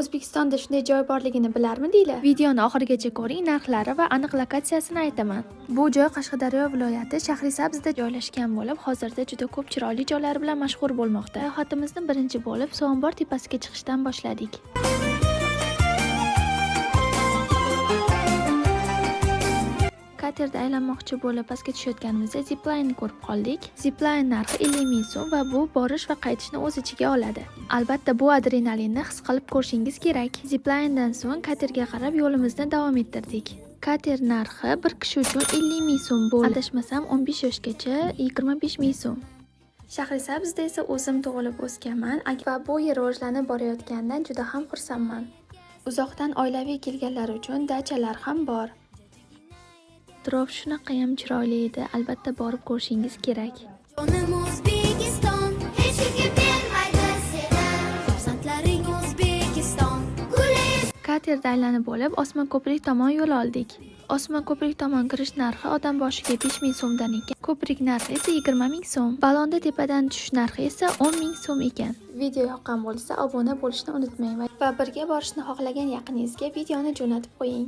O'zbekistonda shunday joy borligini bilarmidinglar? Videoni oxirigacha ko'ring, narxlari va aniq lokatsiyasini aytaman. Bu joy Qashqadaryo viloyati Shahrisabzda joylashgan bo'lib, hozirda juda ko'p chiroyli joylar bilan mashhur bo'lmoqda. Sayohatimizni birinchi bo'lib So'g'inbor tepasiga chiqishdan boshladik. Katerda aylanmoqchi bo'lib pastga tushayotganimizda zipline ko'rib qoldik. Zipline narxi 50 ming so'm va bu borish va qaytishni o'z ichiga oladi. Albatta bu adrenalinni his qilib ko'rishingiz kerak. Ziplinedan so'ng katerga qarab yo'limizni davom ettirdik. Kater narxi bir kishi uchun 50 ming so'm bo'ldi. Adashmasam 15 yoshgacha 25 ming so'm. Shahrisabzda esa o'zim tug'ilib o'sganman va bu yer rivojlanib borayotganidan juda ham xursandman. Uzoqdan oilaviy kelganlar uchun dachalar ham bor. Atrof shunaqa ham chiroyli edi, albatta borib ko'rishingiz kerak. Katerda aylanib bo'lib, Osmon ko'prik tomon yo'l oldik. Osmon ko'prik tomon kirish narxi odam boshiga 5 ming so'mdan ekan. Ko'prik narxi esa 20 ming so'm. Balonda tepadan tushish narxi esa 10 ming so'm ekan. Video yoqqan bo'lsa, obuna bo'lishni unutmang va birga borishni xohlagan yaqiningizga videoni jo'natib qo'ying.